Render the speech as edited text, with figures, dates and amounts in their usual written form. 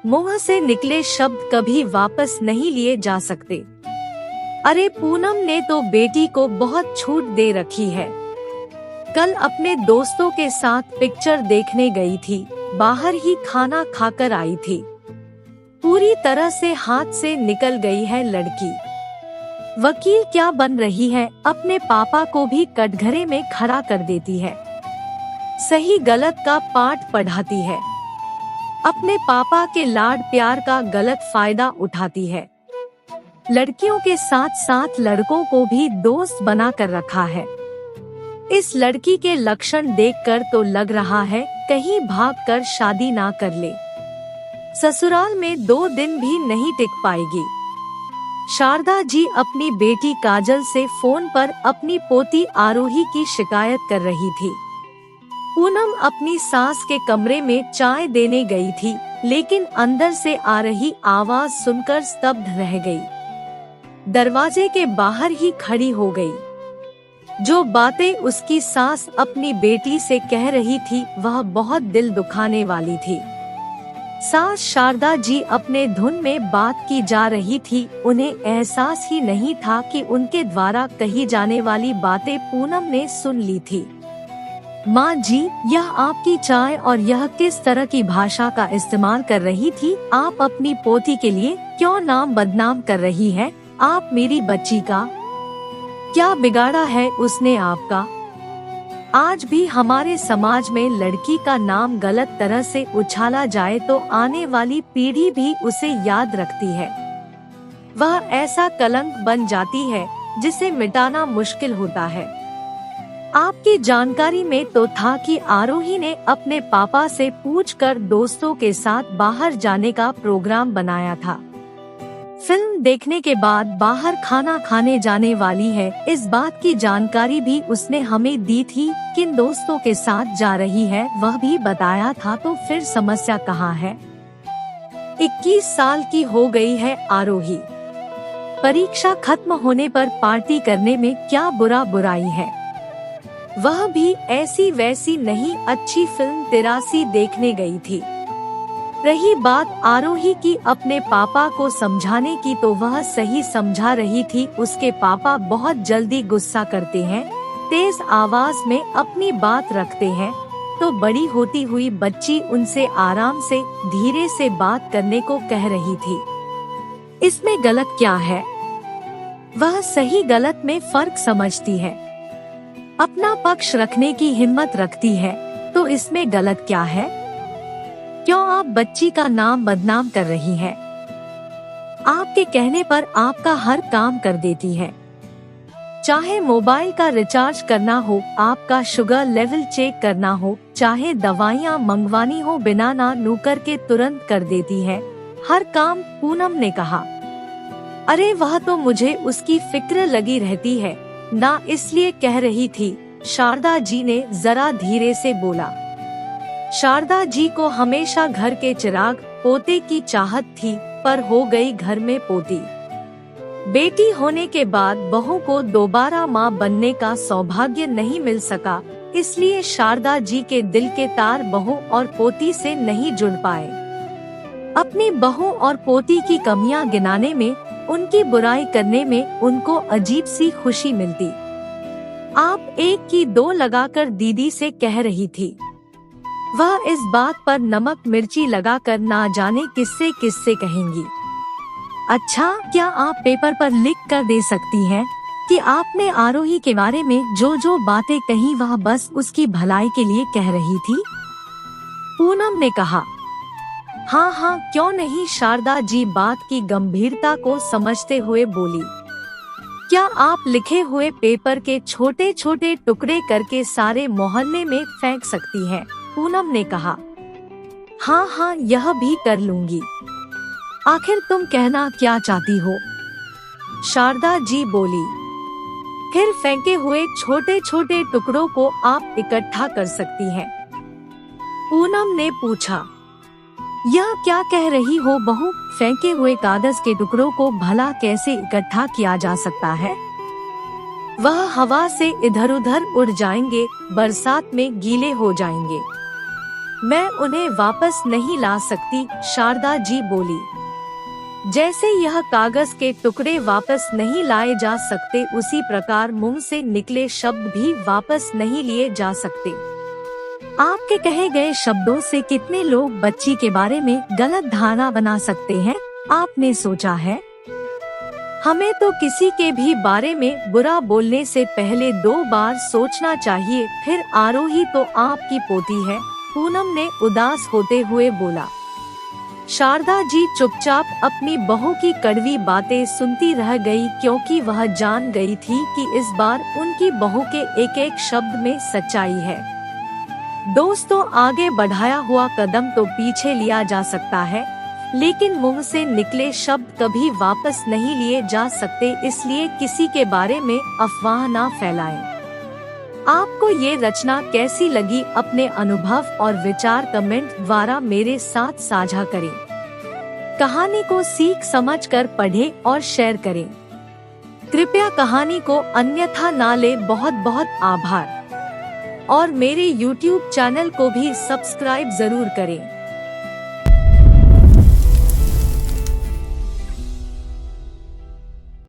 मुंह से निकले शब्द कभी वापस नहीं लिए जा सकते। अरे पूनम ने तो बेटी को बहुत छूट दे रखी है। कल अपने दोस्तों के साथ पिक्चर देखने गई थी, बाहर ही खाना खाकर आई थी। पूरी तरह से हाथ से निकल गई है लड़की। वकील क्या बन रही है, अपने पापा को भी कटघरे में खड़ा कर देती है। सही गलत का पाठ पढ़ाती है। अपने पापा के लाड प्यार का गलत फायदा उठाती है। लड़कियों के साथ साथ लड़कों को भी दोस्त बना कर रखा है। इस लड़की के लक्षण देखकर तो लग रहा है कहीं भागकर शादी ना कर ले। ससुराल में 2 दिन भी नहीं टिक पाएगी। शारदा जी अपनी बेटी काजल से फोन पर अपनी पोती आरोही की शिकायत कर रही थी। पूनम अपनी सास के कमरे में चाय देने गई थी, लेकिन अंदर से आ रही आवाज सुनकर स्तब्ध रह गई। दरवाजे के बाहर ही खड़ी हो गई। जो बातें उसकी सास अपनी बेटी से कह रही थी वह बहुत दिल दुखाने वाली थी। सास शारदा जी अपने धुन में बात की जा रही थी। उन्हें एहसास ही नहीं था कि उनके द्वारा कही जाने वाली बातें पूनम ने सुन ली थी। माँ जी, यह आपकी चाय और यह किस तरह की भाषा का इस्तेमाल कर रही थी? आप अपनी पोती के लिए क्यों नाम बदनाम कर रही है? आप मेरी बच्ची का क्या बिगाड़ा है उसने आपका? आज भी हमारे समाज में लड़की का नाम गलत तरह से उछाला जाए तो आने वाली पीढ़ी भी उसे याद रखती है। वह ऐसा कलंक बन जाती है जिसे मिटाना मुश्किल होता है। आपकी जानकारी में तो था कि आरोही ने अपने पापा से पूछकर दोस्तों के साथ बाहर जाने का प्रोग्राम बनाया था। फिल्म देखने के बाद बाहर खाना खाने जाने वाली है, इस बात की जानकारी भी उसने हमें दी थी। किन दोस्तों के साथ जा रही है वह भी बताया था, तो फिर समस्या कहाँ है? 21 साल की हो गई है आरोही। परीक्षा खत्म होने पर पार्टी करने में क्या बुराई है? वह भी ऐसी वैसी नहीं, अच्छी फिल्म 83 देखने गई थी। रही बात आरोही की अपने पापा को समझाने की, तो वह सही समझा रही थी। उसके पापा बहुत जल्दी गुस्सा करते हैं, तेज आवाज में अपनी बात रखते हैं, तो बड़ी होती हुई बच्ची उनसे आराम से धीरे से बात करने को कह रही थी। इसमें गलत क्या है? वह सही गलत में फर्क समझती है, अपना पक्ष रखने की हिम्मत रखती है, तो इसमें गलत क्या है? क्यों आप बच्ची का नाम बदनाम कर रही हैं? आपके कहने पर आपका हर काम कर देती है। चाहे मोबाइल का रिचार्ज करना हो, आपका शुगर लेवल चेक करना हो, चाहे दवाइयाँ मंगवानी हो, बिना ना नू करके तुरंत कर देती है हर काम। पूनम ने कहा, अरे वह तो मुझे उसकी फिक्र लगी रहती है ना, इसलिए कह रही थी। शारदा जी ने जरा धीरे से बोला। शारदा जी को हमेशा घर के चिराग पोते की चाहत थी, पर हो गई घर में पोती। बेटी होने के बाद बहू को दोबारा माँ बनने का सौभाग्य नहीं मिल सका, इसलिए शारदा जी के दिल के तार बहू और पोती से नहीं जुड़ पाए। अपनी बहू और पोती की कमियां गिनाने में, उनकी बुराई करने में उनको अजीब सी खुशी मिलती। आप एक की 2 लगाकर दीदी से कह रही थी। वह इस बात पर नमक मिर्ची लगाकर ना जाने किससे किससे कहेंगी। अच्छा, क्या आप पेपर पर लिख कर दे सकती हैं कि आपने आरोही के बारे में जो जो बातें कही वह बस उसकी भलाई के लिए कह रही थी? पूनम ने कहा, हाँ हाँ क्यों नहीं। शारदा जी बात की गंभीरता को समझते हुए बोली, क्या आप लिखे हुए पेपर के छोटे छोटे टुकड़े करके सारे मोहल्ले में फेंक सकती हैं? पूनम ने कहा, हाँ हाँ यह भी कर लूंगी। आखिर तुम कहना क्या चाहती हो? शारदा जी बोली, फिर फेंके हुए छोटे छोटे टुकड़ों को आप इकट्ठा कर सकती हैं। पूनम ने पूछा, यह क्या कह रही हो बहू? फेंके हुए कागज के टुकड़ों को भला कैसे इकट्ठा किया जा सकता है? वह हवा से इधर उधर उड़ जाएंगे, बरसात में गीले हो जाएंगे। मैं उन्हें वापस नहीं ला सकती, शारदा जी बोली। जैसे यह कागज के टुकड़े वापस नहीं लाए जा सकते, उसी प्रकार मुंह से निकले शब्द भी वापस नहीं लिए जा सकते। आपके कहे गए शब्दों से कितने लोग बच्ची के बारे में गलत धारणा बना सकते हैं, आपने सोचा है? हमें तो किसी के भी बारे में बुरा बोलने से पहले 2 बार सोचना चाहिए। फिर आरोही तो आपकी पोती है, पूनम ने उदास होते हुए बोला। शारदा जी चुपचाप अपनी बहू की कड़वी बातें सुनती रह गई, क्योंकि वह जान गई थी कि इस बार उनकी बहू के एक एक शब्द में सच्चाई है। दोस्तों, आगे बढ़ाया हुआ कदम तो पीछे लिया जा सकता है, लेकिन मुंह से निकले शब्द कभी वापस नहीं लिए जा सकते, इसलिए किसी के बारे में अफवाह ना फैलाएं। आपको ये रचना कैसी लगी? अपने अनुभव और विचार कमेंट द्वारा मेरे साथ साझा करें। कहानी को सीख समझकर पढ़ें और शेयर करें। कृपया कहानी को अन्यथा ना ले। बहुत बहुत आभार। और मेरे YouTube चैनल को भी सब्सक्राइब जरूर करें।